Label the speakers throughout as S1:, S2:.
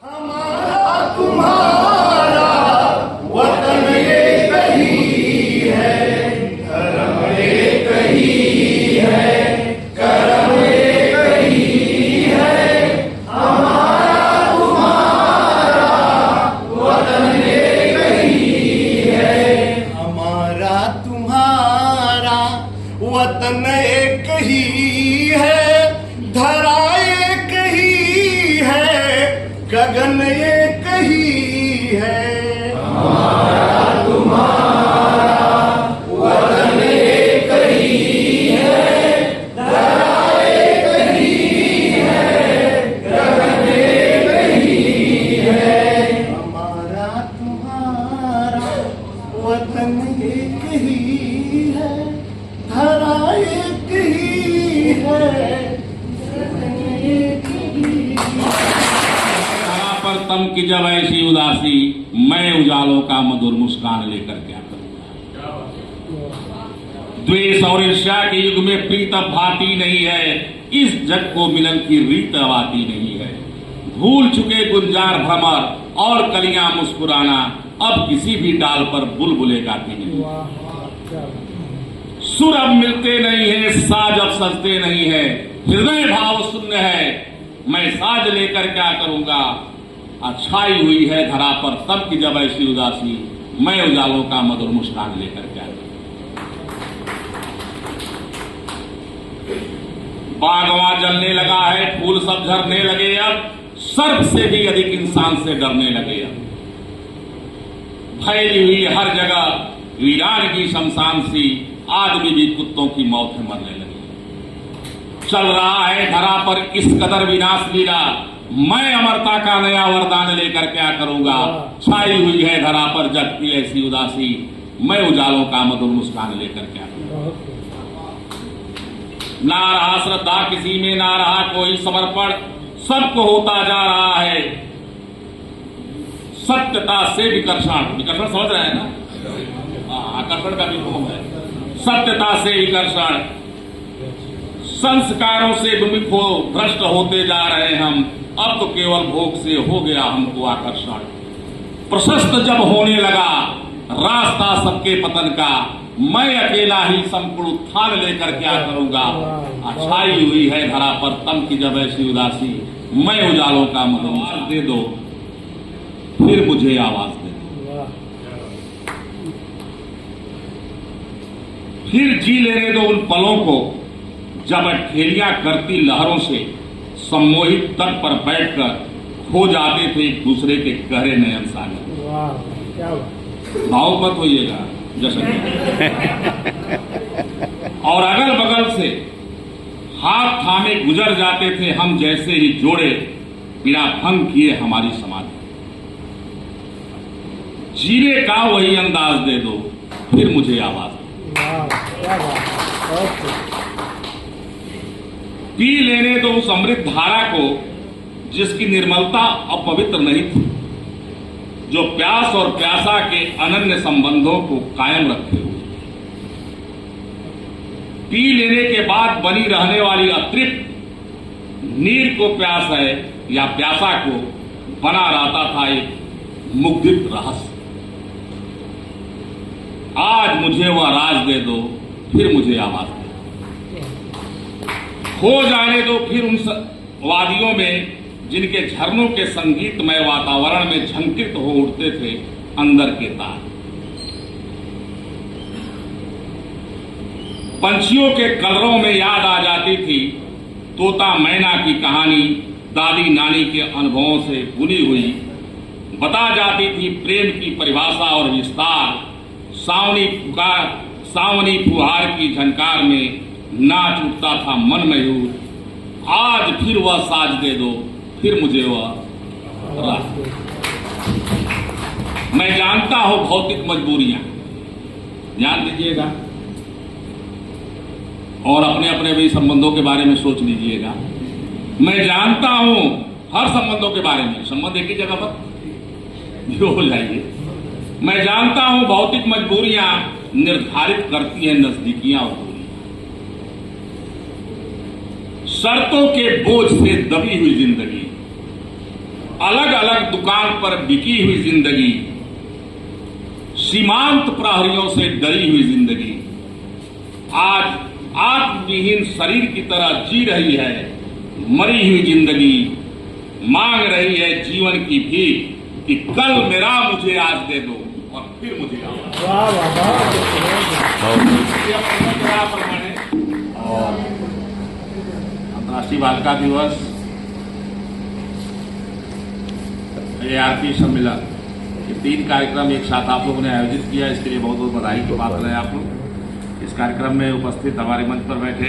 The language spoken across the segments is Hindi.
S1: हमारा तुम्हारा वतन एक ही है, धर्म एक ही है, कर्म एक ही है। हमारा तुम्हारा वतन एक ही है, हमारा तुम्हारा वतन एक ही है, धरा एक ही है, गगन एक ही है। हमारा तुम्हारा वतन एक ही है, धरा एक ही है, गगन एक ही है। हमारा तुम्हारा वतन एक ही है, धरा एक ही है, गगन एक ही है।
S2: पर तम की जब ऐसी उदासी, मैं उजालों का मधुर मुस्कान लेकर क्या करूंगा। द्वेष और ईर्ष्या के युग में प्रीत अब भाती नहीं है, इस जग को मिलन की रीत अब आती नहीं है। भूल चुके गुंजार भ्रमर और कलियां मुस्कुराना, अब किसी भी डाल पर बुलबुले गाती नहीं। सुर अब मिलते नहीं है, साज अब सजते नहीं है, हृदय भाव शून्य है, मैं साज लेकर क्या करूंगा। अच्छाई हुई है धरा पर तब की जब ऐसी उदासी, मैं उजालों का मधुर मुस्कान लेकर क्या करूं। बागवां जलने लगा है, फूल सब झरने लगे, अब सर्प से भी अधिक इंसान से डरने लगे। अब फैली हुई हर जगह वीरान की शमशान सी, आदमी भी कुत्तों की मौत में मरने लगे। चल रहा है धरा पर इस कदर विनाश लीला, मैं अमरता का नया वरदान लेकर क्या करूंगा। छाई हुई है धरा पर जग की ऐसी उदासी, मैं उजालों का मधुर मुस्कान लेकर क्या करूंगा। ना रहा श्रद्धा किसी में, ना रहा कोई समर्पण, सबको होता जा रहा है सत्यता से विकर्षण। विकर्षण समझ रहे हैं ना, आकर्षण का भी फॉर्म है। सत्यता से विकर्षण, संस्कारों से विमुख हो भ्रष्ट होते जा रहे हम, अब तो केवल भोग से हो गया हमको आकर्षण। प्रशस्त जब होने लगा रास्ता सबके पतन का, मैं अकेला ही संपूर्ण उत्थान लेकर क्या करूंगा। अच्छाई हुई है धरा पर तम की जब ऐसी उदासी, मैं उजालों का मधुर दे दो, फिर मुझे आवाज दे दो, फिर जी लेने दो उन पलों को जब ठेलियां करती लहरों से सम्मोहित तट पर बैठकर खो जाते थे एक दूसरे के गहरे नयन सागर। भाव मत होइएगा जैसे और अगल बगल से हाथ थामे गुजर जाते थे हम, जैसे ही जोड़े बिना भंग किए हमारी समाधि। जीने का वही अंदाज दे दो, फिर मुझे आवाज पी लेने दो उस अमृत धारा को जिसकी निर्मलता अपवित्र नहीं थी, जो प्यास और प्यासा के अनन्य संबंधों को कायम रखे हुए। पी लेने के बाद बनी रहने वाली अतृप्त नीर को प्यास है या प्यासा को बना रहता था एक मुग्धित रहस्य। आज मुझे वह राज दे दो, फिर मुझे आवाज दे खो जाने दो, फिर उन वादियों में जिनके झरनों के संगीतमय वातावरण में झंकृत हो उठते थे अंदर के तार। पंछियों के कलरों में याद आ जाती थी तोता मैना की कहानी, दादी नानी के अनुभवों से बुनी हुई बता जाती थी प्रेम की परिभाषा और विस्तार। सावनी फुहार की झनकार में नाच उठता था मन मयूर। आज फिर वह साज दे दो, फिर मुझे वह राज। मैं जानता हूं भौतिक मजबूरियां, ध्यान दीजिएगा और अपने अपने भी संबंधों के बारे में सोच लीजिएगा। मैं जानता हूं हर संबंधों के बारे में, संबंध एक ही जगह पर जो हो जाइए। मैं जानता हूं भौतिक मजबूरियां निर्धारित करती हैं नजदीकियां और दूरियां। शर्तों के बोझ से दबी हुई जिंदगी अलग अलग दुकान पर बिकी हुई जिंदगी, सीमांत प्रहरियों से डरी हुई जिंदगी आज आत्मविहीन शरीर की तरह जी रही है। मरी हुई जिंदगी मांग रही है जीवन की भीख कि कल मेरा मुझे आज दे दो और फिर मुझे आओ। और अंतर्राष्ट्रीय बालिका दिवस, ARP सम्मेलन, ये 3 कार्यक्रम एक साथ आप लोगों ने आयोजित किया, इसके लिए बहुत बहुत बधाई की पात्र हैं आप लोग। इस कार्यक्रम में उपस्थित हमारे मंच पर बैठे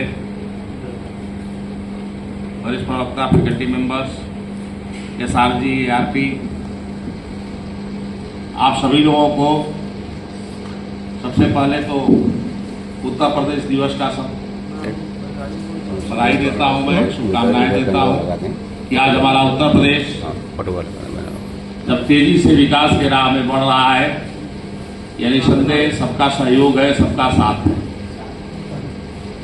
S2: वरिष्ठ प्रवक्ता, फैकल्टी मेंबर्स, SRG, ARP, आप सभी लोगों को सबसे पहले तो उत्तर प्रदेश दिवस का सब बधाई देता हूं, मैं शुभकामनाएं देता हूं कि आज हमारा उत्तर प्रदेश जब तेजी से विकास के राह में बढ़ रहा है, यानी संदेह सबका सहयोग है, सबका साथ है।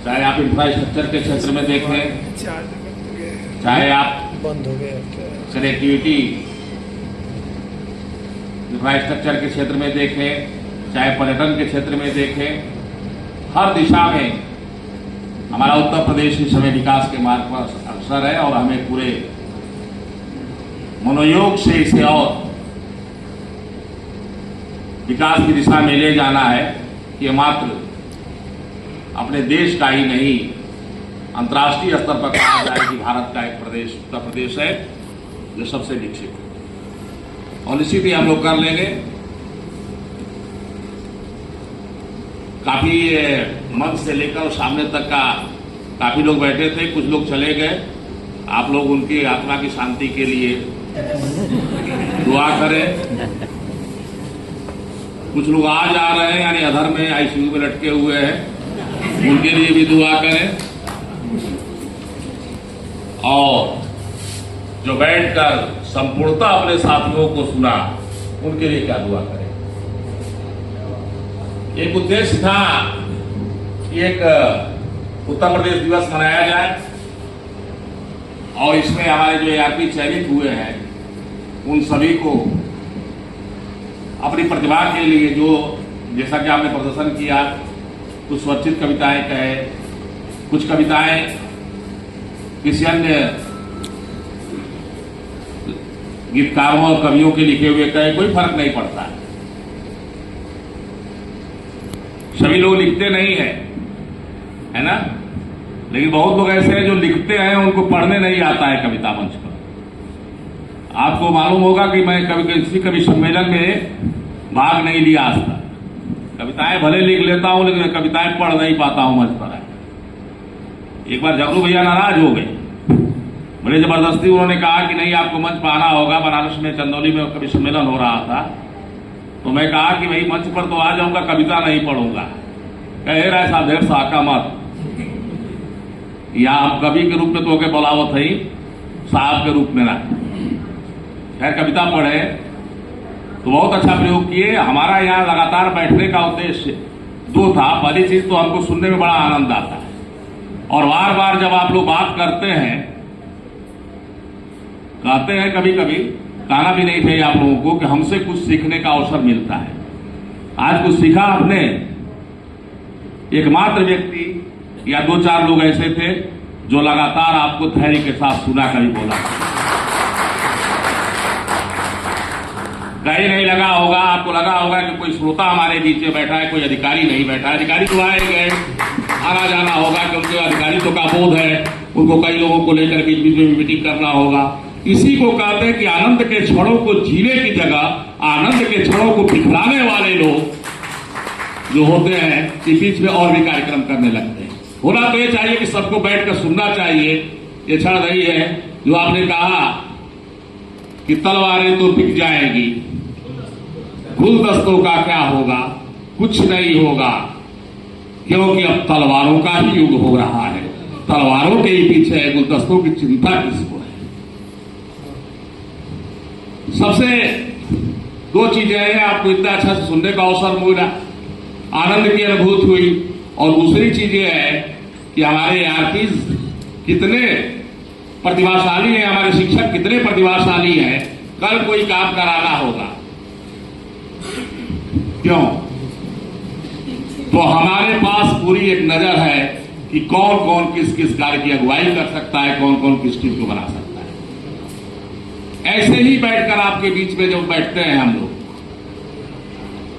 S2: चाहे आप इंफ्रास्ट्रक्चर के क्षेत्र में देखें, चाहे आप कनेक्टिविटी इंफ्रास्ट्रक्चर के क्षेत्र में देखें, चाहे पर्यटन के क्षेत्र में देखें, हर दिशा में हमारा उत्तर प्रदेश इस समय विकास के मार्ग पर अग्रसर है और हमें पूरे मनोयोग से इसे और विकास की दिशा में ले जाना है। ये मात्र अपने देश का ही नहीं, अंतर्राष्ट्रीय स्तर पर कहा जाए कि भारत का एक प्रदेश उत्तर प्रदेश है जो सबसे विकसित है, और निश्चित हम लोग कर लेंगे। काफी मंच से लेकर सामने तक का काफी लोग बैठे थे, कुछ लोग चले गए। आप लोग उनकी आत्मा की शांति के लिए दुआ करें। कुछ लोग आ जा रहे हैं, यानी अधर में ICU में लटके हुए हैं, उनके लिए भी दुआ करें। और जो बैठकर संपूर्णता अपने साथियों को सुना, उनके लिए क्या दुआ करें। एक उद्देश्य था कि एक उत्तर प्रदेश दिवस मनाया जाए और इसमें हमारे जो ARP चयनित हुए हैं उन सभी को अपनी प्रतिभा के लिए, जो जैसा कि आपने प्रदर्शन किया, कुछ स्वरचित कविताएं कहे, कुछ कविताएं किसी अन्य गीतकारों और कवियों के लिखे हुए कहे, कोई फर्क नहीं पड़ता है। सभी लोग लिखते नहीं है ना, लेकिन बहुत लोग ऐसे हैं जो लिखते हैं, उनको पढ़ने नहीं आता है कविता मंच पर। आपको मालूम होगा कि मैं कभी सम्मेलन में भाग नहीं लिया आज तक। कविताएं भले लिख लेता हूं, लेकिन कविताएं पढ़ नहीं पाता हूं मंच पर। एक बार जगरू भैया नाराज हो गए, बड़े जबरदस्ती उन्होंने कहा कि नहीं, आपको मंच पर आना होगा। बनारस में चंदौली में कभी सम्मेलन हो रहा था, तो मैं कहा कि भाई मंच पर तो आ जाऊंगा, कविता नहीं पढ़ूंगा। कहे रहा साहब ढेर साका मत, या आप कवि के रूप में तो के बुलावत है, साहब के रूप में ना। खैर कविता पढ़े तो बहुत अच्छा प्रयोग किए। हमारा यहाँ लगातार बैठने का उद्देश्य 2 था। पहली चीज तो हमको सुनने में बड़ा आनंद आता है, और बार बार जब आप लोग बात करते हैं, कहते हैं, कभी कभी कहना भी नहीं चाहिए आप लोगों को कि हमसे कुछ सीखने का अवसर मिलता है। आज कुछ सीखा आपने। एकमात्र व्यक्ति या 2-4 लोग ऐसे थे जो लगातार आपको धैर्य के साथ सुना, कभी बोला कहीं नहीं लगा होगा। आपको लगा होगा कि कोई श्रोता हमारे बीच में बैठा है, कोई अधिकारी नहीं बैठा है। अधिकारी तो आए गए, आना जाना होगा, क्योंकि अधिकारी तो का बोध है, उनको कई लोगों को लेकर बीच बीच में मीटिंग करना होगा। इसी को कहते हैं कि आनंद के क्षणों को जीने की जगह आनंद के क्षणों को बिखराने वाले लोग जो होते हैं, कि बीच में और भी कार्यक्रम करने लगते हैं। होना तो ये चाहिए कि सबको बैठकर सुनना चाहिए। ये क्षण रही है जो आपने कहा कि तलवारें तो बिक जाएगी, गुलदस्तों का क्या होगा, कुछ नहीं होगा, क्योंकि अब तलवारों का ही युग हो रहा है। तलवारों के ही पीछे है, गुलदस्तों की चिंता किसको है। सबसे 2 चीजें हैं, आपको इतना अच्छा से सुनने का अवसर मिला, आनंद की अनुभूति हुई, और दूसरी चीज ये है कि हमारे ARPs कितने प्रतिभाशाली हैं, हमारे शिक्षक कितने प्रतिभाशाली हैं कल कोई काम कराना होगा, क्यों? तो हमारे पास पूरी एक नजर है कि कौन कौन किस किस कार्य की अगुवाई कर सकता है, कौन कौन किस चीज को बना सकता है। ऐसे ही बैठकर आपके बीच में जब बैठते हैं हम लोग,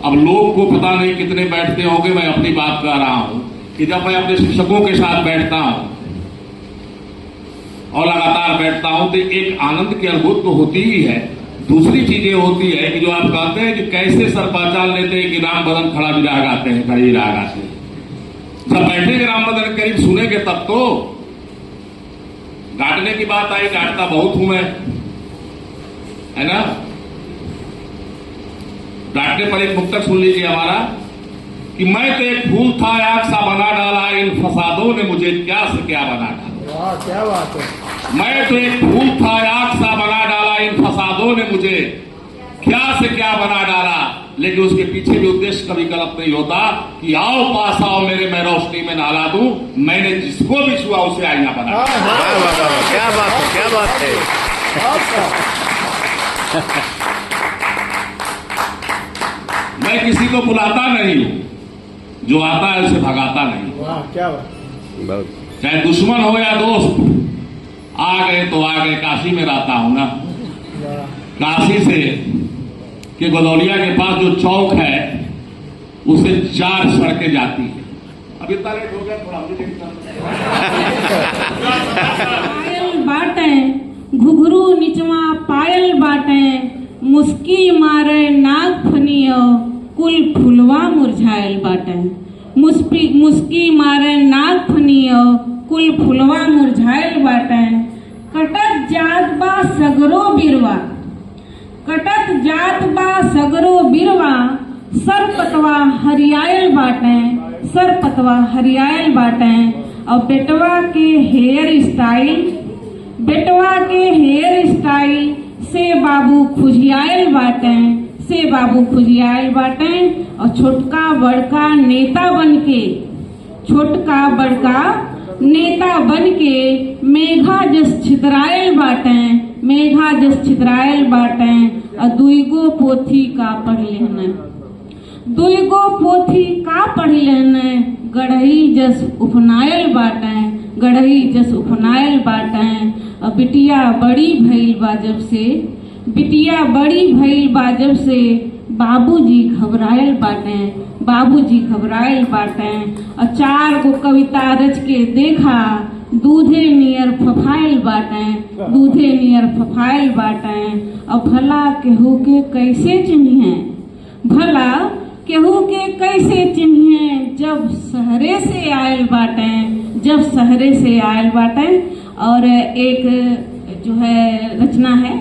S2: अब लोग को पता नहीं कितने बैठते होंगे, मैं अपनी बात कर रहा हूं कि जब मैं अपने शिक्षकों के साथ बैठता हूं और लगातार बैठता हूं तो एक आनंद की अनुभूति तो होती ही है। दूसरी चीजें होती है कि जो आप कहते हैं कि कैसे सर पहचान लेते हैं कि राम बदन खड़ा भी राग आते हैं, खड़े ही राग आते हैं। जब बैठेंगे राम बदन के करीब सुनेंगे तब तो। डांटने की बात आई, डांटता बहुत हूं मैं, है ना। डांटने पर एक मुक्तक सुन लीजिए हमारा कि मैं तो एक फूल था आग सा बना डाला, इन फसादों ने मुझे क्या से क्या बना डाला।
S3: वाह, क्या बात है।
S2: मैं तो एक फूल था आग सा बना डाला, इन फसादों ने मुझे क्या से क्या बना डाला। लेकिन उसके पीछे भी उद्देश्य कभी गलत नहीं होता कि आओ पास आओ मेरे, मैं रोशनी में नहला दूं, मैंने जिसको भी छुआ उसे आईना बना।
S1: क्या बात है, क्या बात है।
S2: मैं किसी को बुलाता नहीं हूं, जो आता है उसे भगाता नहीं।
S3: वाह, क्या बात।
S2: चाहे दुश्मन हो या दोस्त, आ गए तो आ गए। काशी में रहता हूं ना, काशी से के गदौलिया के पास जो चौक है उसे 4 सड़कें जाती है। अभी इतना लेट हो गया, थोड़ा
S4: पायल बाटे घुघरू निचवा पायल बाटे, मुस्की मारे नाग फनियो कुल फुलवा मुरझायल बाटे। मुस्की मारे नाग फनियो कुल फुलवा मुरझायल बाटे। कटत जात बा सगरो बिरवा, कटत जात बा सगरो बिरवा, सर पतवा हरियायल बाटे, सर पतवा हरियायल बाटे। और बेटवा के हेयर स्टाइल, बेटवा के हेयर स्टाइल से बाबू खुजियायल बाटे, से बाबू खुजियायल बाटे। और छोटका बड़का नेता बनके, छोटका बड़का नेता बनके मेघा जस छितरायल बाटे, मेघा जस छितरायल बाटे। और दुईगो पोथी का पढ़ लेना, दुईगो पोथी का पढ़ लेना, गढ़ई जस उपनायल बाटे, गढ़ई जस उपनायल बाटे। और बिटिया बड़ी भइल बा जब से, बिटिया बड़ी भइल बा जब से, बाबूजी घबरायल बाटे, बाबूजी घबरायल बाटे। और 4 गो कविता रच के देखा, दूधे नियर फफायल बाटे, दूधे नियर फफायल बाटे। और भला केहू के कैसे चिन्हे, भला केहू के कैसे चिन्हे, जब शहरे से आयल बाटे, जब शहरे से आयल बाटे। और एक जो है रचना है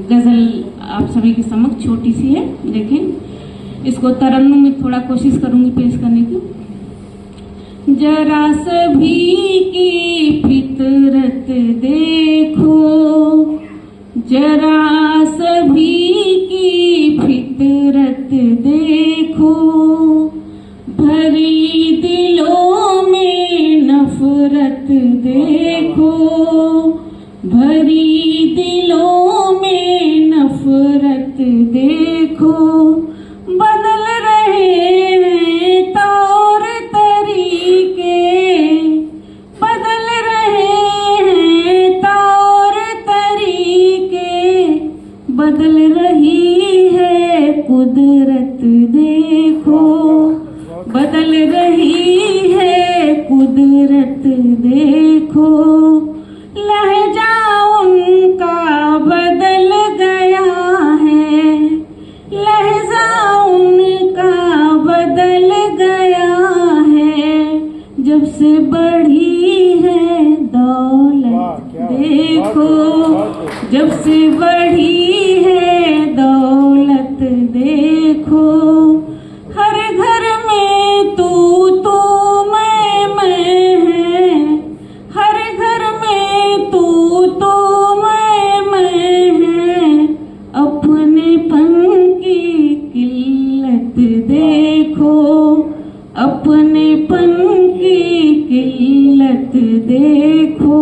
S4: गजल आप सभी के समक्ष, छोटी सी है, देखें इसको तरन्नुम में थोड़ा कोशिश करूंगी पेश करने की। जरा सभी की फितरत देखो, जरा सभी की फितरत देखो, भरी दिलों में नफरत देखो, भरी दिलों में नफरत देखो। बदल रहे हैं तौर तरीके, बदल रहे हैं तौर तरीके, बदल रही है कुदरत देखो, बदल रही है कुदरत देखो। लहजा उनका बदल गया है, लहजा उनका बदल गया है, जब से बढ़ी है दौलत देखो, जब से बढ़ी है दौलत देखो। हर घर में तू मैं है, हर घर में तू मैं है, अपनेपन की किल्लत देखो, अपनेपन की किल्लत देखो।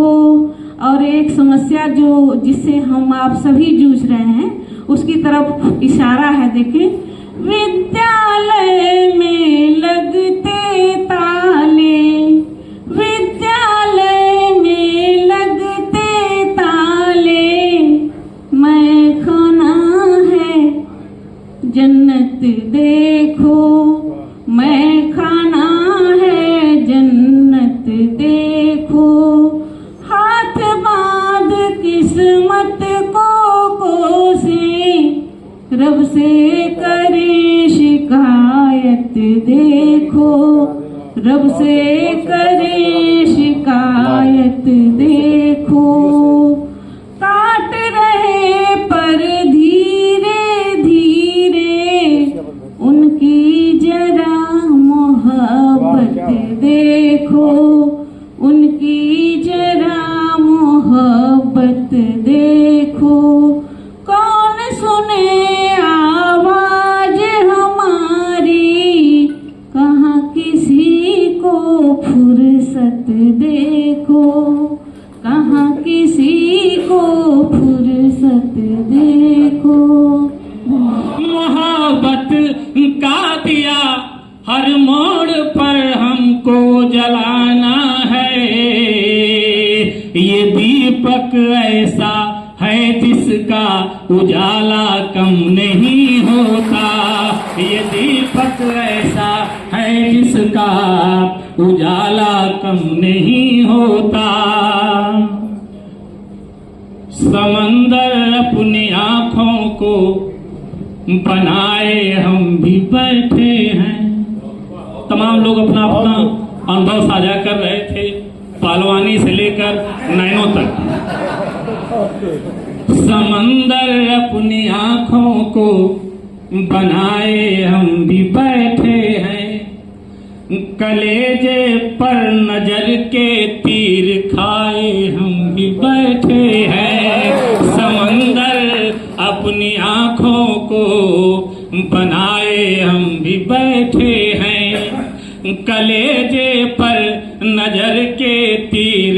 S4: और एक समस्या जो जिससे हम आप सभी जूझ रहे हैं उसकी तरफ इशारा है। देखिए, विद्यालय में लगते ताले, विद्यालय में लगते ताले, मैं खाना है जन्नत देखो, मैं खाना है जन्नत देखो, हाथ बांध किस्मत को कोसे, रब से करे शिकायत देखो, रब से करे शिकायत देखो, काट रहे पर धीरे धीरे उनकी जरा मोहब्बत देखो, उनकी जरा मोहब्बत देखो, कौन सुने आवाज हमारी, कहाँ किसी को फुर्सत देखो, कहाँ किसी को फुर्सत देखो।
S5: मोहब्बत का दिया हर मोड़ पर हमको जलाना है, ये दीपक ऐसा है जिसका उजाला कम नहीं होता, ये दीपक ऐसा है जिसका उजाला कम नहीं होता। समंदर अपनी आँखों को बनाए हम भी बैठे हैं। तमाम लोग अपना अपना अनुभव साझा कर रहे थे, पहलवानी से लेकर नैनों तक। समंदर अपनी आँखों को बनाए हम भी बैठे हैं, कलेजे पर नजर के तीर खाए हम भी बैठे हैं। समंदर अपनी आँखों को बनाए हम भी बैठे हैं, कलेजे पर नजर के तीर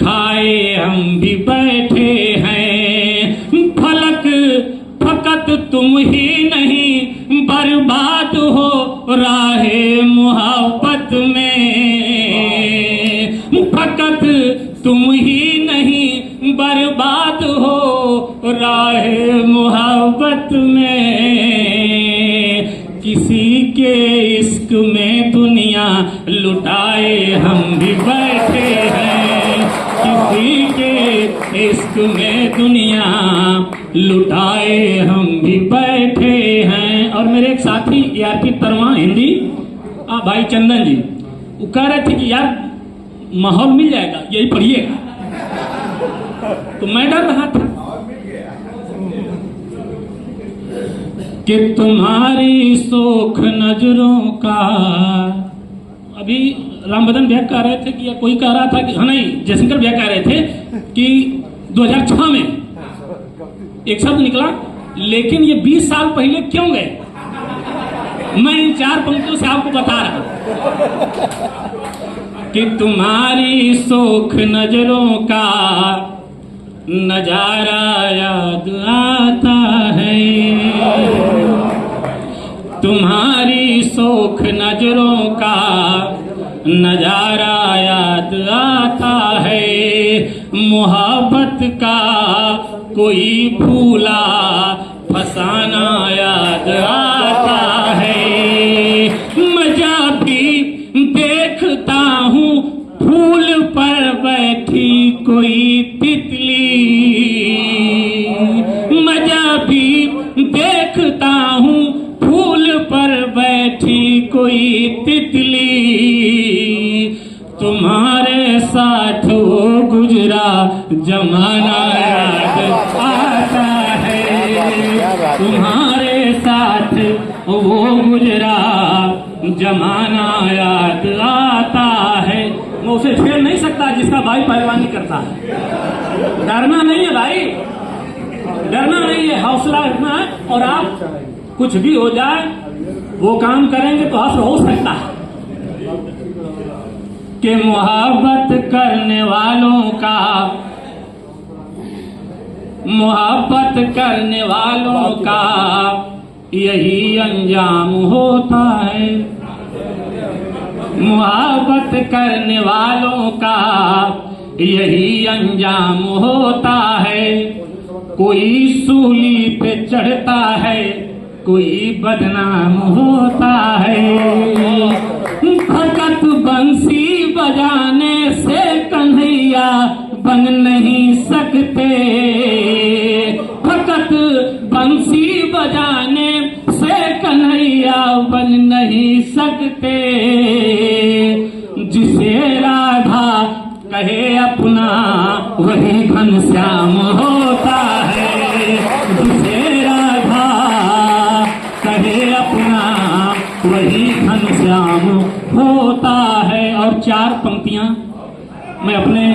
S5: खाए हम भी बैठे हैं। फलक फकत तुम ही नहीं बर्बाद हो राहे मोहब्बत में, फकत तुम ही नहीं बर्बाद हो राहे मोहब्बत में। किसी के इश्क में दुनिया लुटाए हम भी बैठे हैं, किसी के इश्क में दुनिया लुटाए हम भी बैठे हैं। और मेरे एक साथी यार तरवा हिंदी भाई चंदन जी, वो कह रहे थे कि यार माहौल मिल जाएगा, यही पढ़िएगा। तो मैं डर रहा था कि तुम्हारी सोख नजरों का, अभी रामबदन भैया कह रहे थे कि या कोई कह रहा था कि हाँ नहीं जयशंकर भैया कह रहे थे कि 2006 में एक शब्द निकला, लेकिन ये 20 साल पहले क्यों गए, मैं इन 4 पंक्तियों से आपको बता रहा कि तुम्हारी सोख नजरों का नजारा याद आता है, तुम्हारी सोख नजरों का नजारा याद आता है। मोहब्बत का कोई भूला फसाना याद आता है। मजा भी देखता हूँ फूल पर बैठी कोई तितली, मजा भी देखता हूँ फूल पर बैठी कोई तितली। तुम्हारे साथ वो गुजरा जमाना याद आता है, तुम्हारे साथ वो गुजरा जमाना याद आता है। मैं उसे छेड़ नहीं सकता जिसका भाई पहलवानी करता है। डरना नहीं है भाई, डरना नहीं है, हौसला रखना है। और आप कुछ भी हो जाए वो काम करेंगे तो हश्र हो सकता है कि मोहब्बत करने वालों का मोहब्बत करने वालों का यही अंजाम होता है। मोहब्बत करने वालों का यही अंजाम होता है। कोई सूली पे चढ़ता है, कोई बदनाम होता है। भगत बंसी बजाने से कन्हैया बन नहीं सकते। भगत बंसी बजाने से कन्हैया बन नहीं सकते। जिसे राधा कहे अपना वही घनश्याम होता है। जिसे राधा कहे अपना वही घनश्याम होता है। और 4 पंक्तियां मैं अपने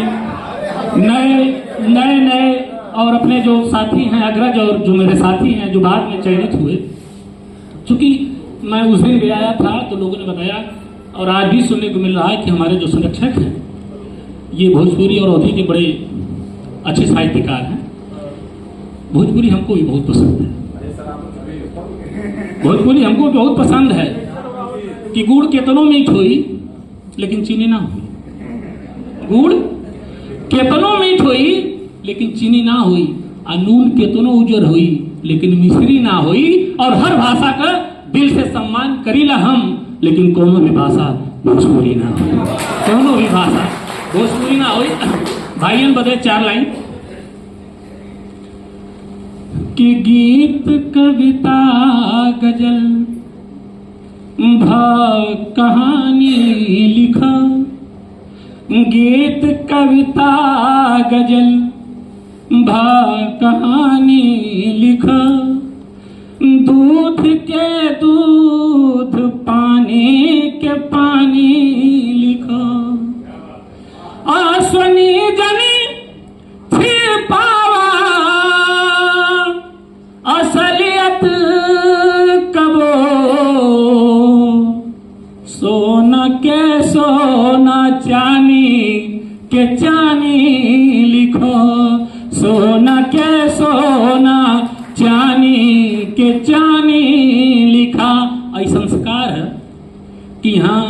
S5: नए और अपने जो साथी हैं अग्रज और जो मेरे साथी हैं जो बाद में चयनित हुए, चूंकि मैं उस दिन भी आया था तो लोगों ने बताया और आज भी सुनने को मिल रहा है कि हमारे जो संरक्षक हैं ये भोजपुरी और अवधी के बड़े अच्छे साहित्यकार हैं। भोजपुरी हमको भी बहुत पसंद है। भोजपुरी हमको बहुत पसंद है कि गुड़ केतनों मीठ हुई लेकिन चीनी ना हुई। गुड़ केतनों मीठ हुई लेकिन चीनी ना हुई। और नून केतनों उजर हुई लेकिन मिश्री ना हुई। और हर भाषा का दिल से सम्मान करीला हम, लेकिन कोनो भी भाषा भोजपुरी ना हुई। कोनो भी भाषा भोजपुरी ना हुई। भाइयों बदे 4 लाइन कि गीत कविता गजल भाव कहानी लिखा। गीत कविता गजल भाव कहानी लिखा। दूध के दूध पानी के पानी लिखा। आसनी जनी छिपावा असलियत कबो। सोना के सोना चानी के चानी लिखो। सोना के सोना चानी के चानी लिखा। आई संस्कार है कि यहाँ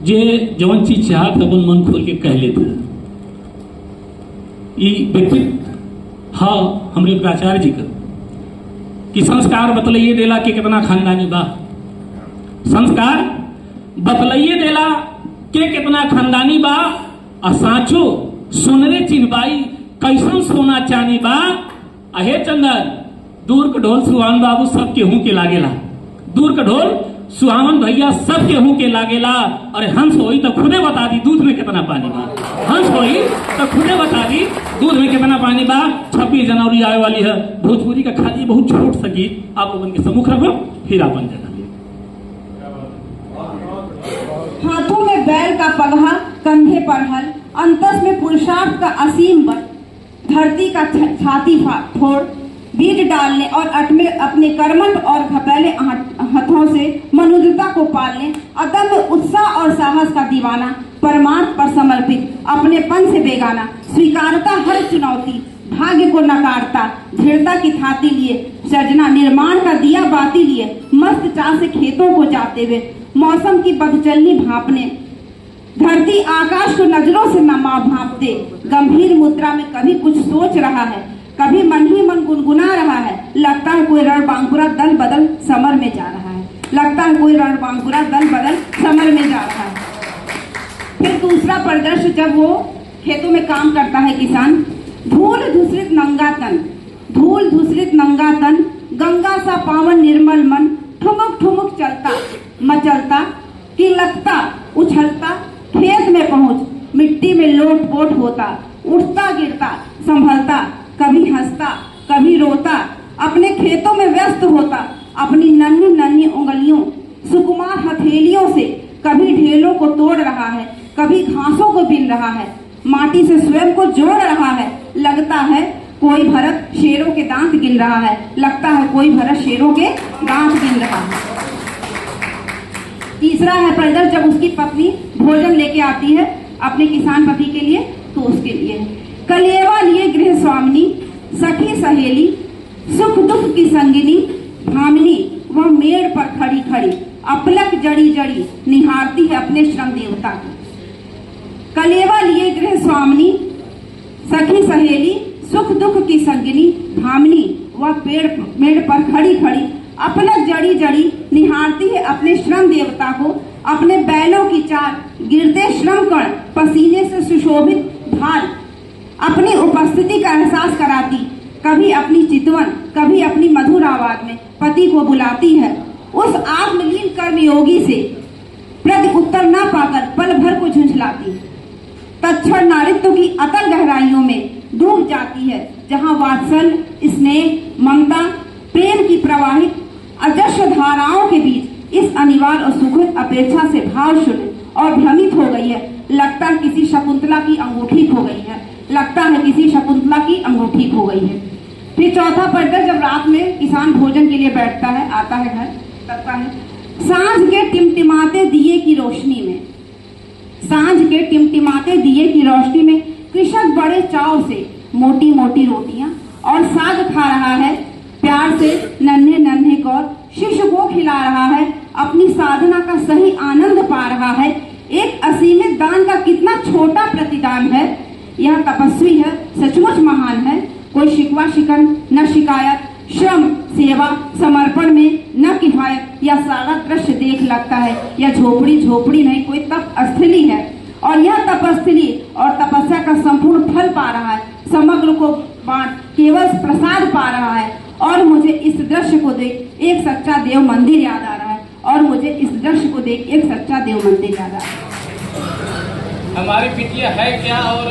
S5: जे जवन चीज चाहत अपन मन खोल के कह लेते हैं। ये व्यक्तित्व हाँ हमरे प्राचार्य जी का कि संस्कार बतलाइए देला कि कितना खानदानी बा। संस्कार बतलाइए देला के कितना खानदानी बा। आ साचो सोनरे चिन्हबाई कैसन सोना चानी बा। अहे चंदन दूर के ढोल सुहावन बाबू सब केहू के लागेला। दूर के ढोल सुहावन भैया सब केहू के लागेला। अरे हंस होई तो खुदे बता दी दूध में कितना पानी बा। हंस होई तो खुदे बता दी दूध में कितना पानी बा। 26 जनवरी आए वाली है। भोजपुरी का खाली बहुत छोट सा गीत आप लोगों के सम्मुख रखो फिर अपन जगह।
S6: हाथों में बैल का पगहा, कंधे पर हल, अंतस में पुरुषार्थ का असीम बल। धरती का छाती फोड़ बीज डालने और अपने कर्मठ और घपैले हाथों से मनुष्यता को पालने। अदम्य उत्साह और साहस का दीवाना, परमार्थ पर समर्पित, अपनेपन से बेगाना। स्वीकारता हर चुनौती, भाग्य को नकारता, दृढ़ता की थाती लिए, सृजना निर्माण का दिया बाती लिए, मस्त चाह से खेतों को जाते हुए, मौसम की पगचलनी भांपने, धरती आकाश को नजरों से नमा भांपते, गंभीर मुद्रा में कभी कुछ सोच रहा है, कभी मन ही मन गुनगुना रहा है। लगता है कोई रणबांकुरा दल बदल समर में जा रहा है। लगता है कोई रणबांकुरा दल बदल समर में जा रहा है। फिर दूसरा परिदृश्य जब वो खेतों में काम करता है किसान। धूल धूसरित नंगा तन, धूल धूसरित नंगा तन, गंगा सा पावन निर्मल मन, ठुमुक ठुमुक चलता मचलता कि लगता उछलता, खेत में पहुंच मिट्टी में लोट पोट होता, उठता गिरता संभलता, कभी हंसता कभी रोता, अपने खेतों में व्यस्त होता, अपनी नन्ही नन्ही उंगलियों सुकुमार हथेलियों से कभी ढेलों को तोड़ रहा है, कभी घासों को बीन रहा है, माटी से स्वयं को जोड़ रहा है। लगता है कोई भरत शेरों के दांत गिन रहा है। लगता है कोई भरत शेरों के दांत गिन रहा है। तीसरा है परिदृश्य जब उसकी पत्नी भोजन लेके आती है अपने किसान पति के लिए, तो उसके लिए कलेवा लिए गृह स्वामिनी, सखी सहेली सुख दुख की संगिनी भामिनी वह मेड़ पर खड़ी खड़ी अपलक जड़ी जड़ी निहारती है अपने श्रम देवता को। कलेवा लिए गृह स्वामिनी सखी सहेली सुख दुख की संगिनी भामिनी वह मेड़ पर खड़ी खड़ी अपलक जड़ी जड़ी निहारती है अपने श्रम देवता को। अपने बैलों की चाल गिरते श्रम कण पसीने से सुशोभित भाल अपनी उपस्थिति का एहसास कराती, कभी अपनी चितवन कभी अपनी मधुर आवाज में पति को बुलाती है। उस आत्मलीन कर्मयोगी से प्रति उत्तर न पाकर पल भर को झुंझलाती, तत्क्षण नारित्व की अतल गहराइयों में डूब जाती है, जहां वात्सल्य स्नेह ममता प्रेम की प्रवाहित अजस्र धाराओं के बीच इस अनिवार्य और सुखद अपेक्षा से भाव शून्य और भ्रमित हो गई है। लगता है किसी शकुंतला की अंगूठी खो गई है, लगता है किसी शकुंतला की अंगूठी खो गई है। फिर चौथा पढ़कर जब रात में किसान भोजन के लिए बैठता है, आता है घर, तब है सांझ के टिमटिमाते दिए की रोशनी में, सांझ के टिमटिमाते दिए की रोशनी में कृषक बड़े चाव से मोटी मोटी रोटियां और साग खा रहा है। प्यार से नन्हे नन्हे कौर शिशु को खिला रहा है, अपनी साधना का सही आनंद पा रहा है। एक असीमित दान का कितना छोटा प्रतिदान है। यह तपस्वी है, सचमुच महान है। कोई शिकवा शिकन न शिकायत, श्रम सेवा समर्पण में न किफायत। यह सारा दृश्य देख लगता है यह झोपड़ी झोपड़ी नहीं, कोई तपस्थली है, और यह तपस्थली और तपस्या का संपूर्ण फल पा रहा है। समग्र को बांट केवल प्रसाद पा रहा है। और मुझे इस दृश्य को देख एक सच्चा देव मंदिर याद आ रहा है, और मुझे इस दृश्य को देख एक सच्चा देव मंदिर याद आ रहा है।
S5: हमारी बिटिया है क्या, और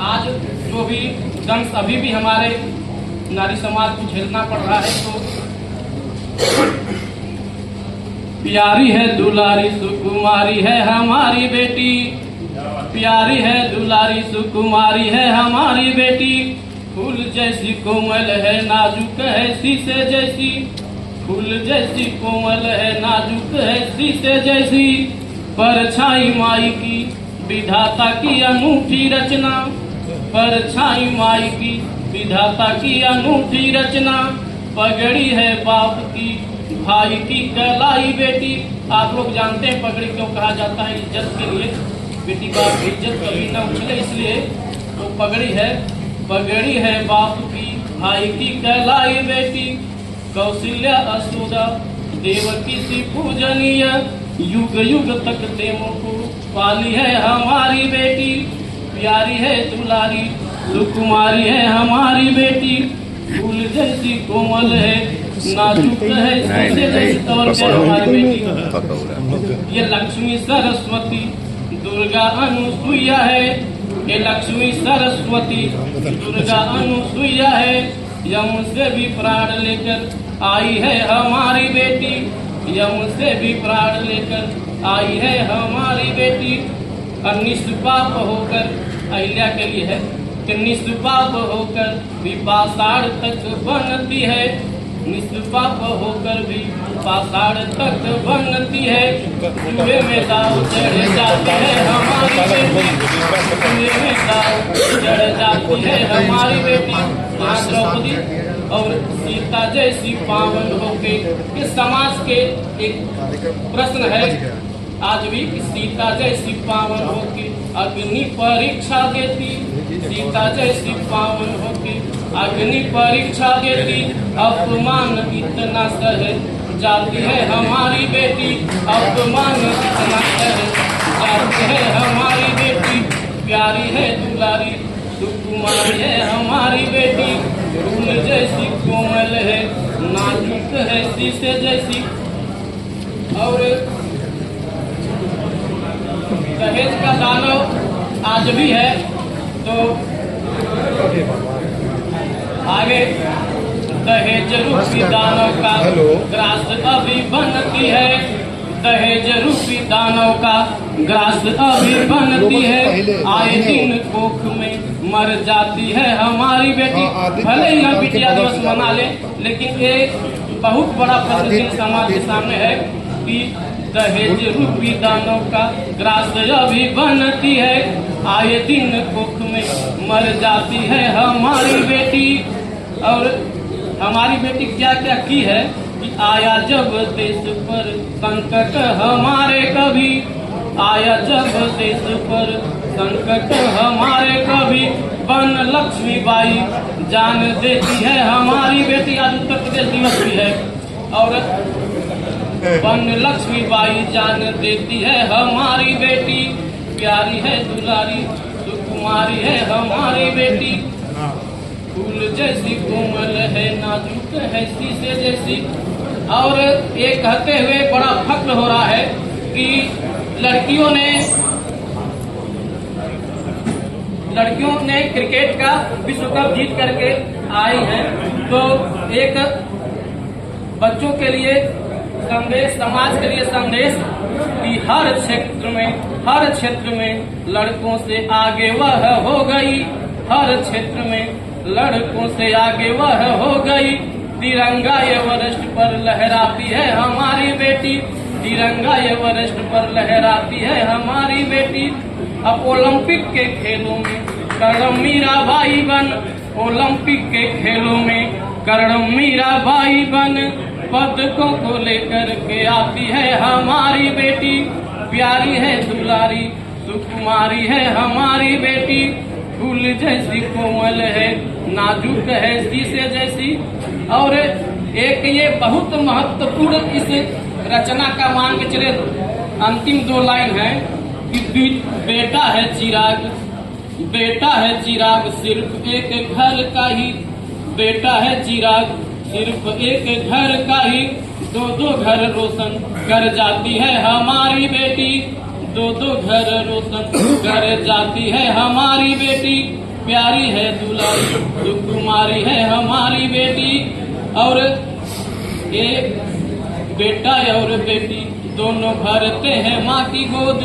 S5: आज जो भी दंश अभी भी हमारे नारी समाज को झेलना पड़ रहा है, तो प्यारी है दुलारी सुकुमारी है हमारी बेटी, प्यारी है दुलारी सुकुमारी है हमारी बेटी। फूल जैसी कोमल है नाजुक है शीशे जैसी, फूल जैसी कोमल है नाजुक है शीशे जैसी। परछाई माई की विधाता की अनूठी रचना, परछाई माई की विधाता की अनूठी रचना। पगड़ी है बाप की भाई की कलाई बेटी। आप लोग जानते हैं पगड़ी क्यों कहा जाता है, इज्जत के लिए, बेटी बाप की इज्जत कभी न उछले इसलिए वो पगड़ी है। पगड़ी है बाप की भाई की कलाई बेटी। कौशल्या असुदा देवकी सी पूजनीय, युग युग तक देवों को पाली है हमारी बेटी। प्यारी है दुलारी सुकुमारी है हमारी बेटी। फूल जैसी कोमल है नाजुक है शीशे जैसी, और क्या हमारी बेटी। ये लक्ष्मी सरस्वती दुर्गा अनुसुईया है, ये लक्ष्मी सरस्वती दुर्गा अनुसुईया है। यम से भी प्राण लेकर आई है हमारी बेटी, यम से भी प्राण लेकर आई है हमारी बेटी। और निष्पाप होकर अहिल्या के लिए है कि निष्पाप होकर भी पाषाण तक बनती है, निष्पाप होकर भी पाषाण तक बनती है। कुएं में दाव चढ़ जाती है हमारी बेटी, कुएं में दाव चढ़ जाती है हमारी बेटी। यहाँ द्रौपदी और सीता जैसी पावन होके, इस समाज के एक प्रश्न है आज भी कि सीता जैसी पावन होके अग्नि परीक्षा देती, सीता जैसी पावन होके अग्नि परीक्षा देती। अपमान इतना सह जाती है हमारी बेटी, अपमान इतना सह जाती है हमारी बेटी। प्यारी है दुलारी सुकुमारी है हमारी बेटी। फूल जैसी कोमल है नाजुक है शीशे जैसी। और दहेज का दानव आज भी है, तो आगे दहेज रूपी दानव का ग्रास अभी बनती है, दहेज रूपी दानव का ग्रास अभी बनती है। आए दिन कोख में मर जाती है हमारी बेटी। भले ही हम बिटिया दिवस मना ले, लेकिन ये बहुत बड़ा प्रश्न समाज के सामने है कि दहेज रूपी दानव का ग्रास अभी बनती है। आए दिन कोख में मर जाती है हमारी बेटी। और हमारी बेटी क्या क्या की है कि आया जब देश पर संकट हमारे कभी, आया जब देश पर संकट हमारे कभी, वन लक्ष्मीबाई जान देती है हमारी बेटी। आज उत्तर प्रदेश दिवस भी है और वन लक्ष्मीबाई जान देती है हमारी बेटी, प्यारी है दुलारी सुकुमारी है हमारी बेटी, फूल जैसी कोमल है नाजुक है शीशे जैसी। और ये कहते हुए बड़ा फख्र हो रहा है कि लड़कियों ने क्रिकेट का विश्व कप जीत करके आई हैं, तो एक बच्चों के लिए संदेश, समाज के लिए संदेश कि हर क्षेत्र में लड़कों से आगे वह हो गई, हर क्षेत्र में लड़कों से आगे वह हो गई। तिरंगा एवरेस्ट पर लहराती है हमारी बेटी, तिरंगा एवरेस्ट पर लहराती है हमारी बेटी। अब ओलंपिक के खेलों में कर्ण मीराबाई बन, ओलंपिक के खेलों में कर्ण मीराबाई बन, पदकों को लेकर के आती है हमारी बेटी, प्यारी है दुलारी सुकुमारी है हमारी बेटी, फूल जैसी कोमल है नाजुक है शीशे जैसी। और एक ये बहुत महत्वपूर्ण इस रचना का मान के चले अंतिम दो लाइन है कि बेटा है चिराग, बेटा है चिराग सिर्फ एक घर का ही, बेटा है चिराग सिर्फ एक घर का ही, दो दो घर रोशन कर जाती है हमारी बेटी, दो दो घर रोशन कर जाती है हमारी बेटी, प्यारी है दुलारी सुकुमारी है हमारी बेटी। और एक बेटा और बेटी दोनों भरते हैं माँ की गोद,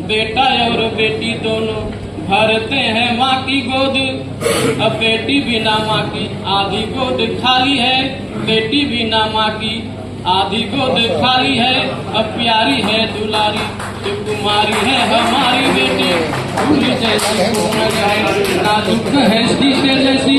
S5: बेटा और बेटी दोनों भरते हैं माँ की गोद। अब बेटी बिना माँ की आधी गोद खाली है, बेटी बिना माँ की आधी गोद खाली है। अब प्यारी है दुलारी सुकुमारी है हमारी बेटी, फूल जैसी कोमल है नाजुक है शीशे जैसी।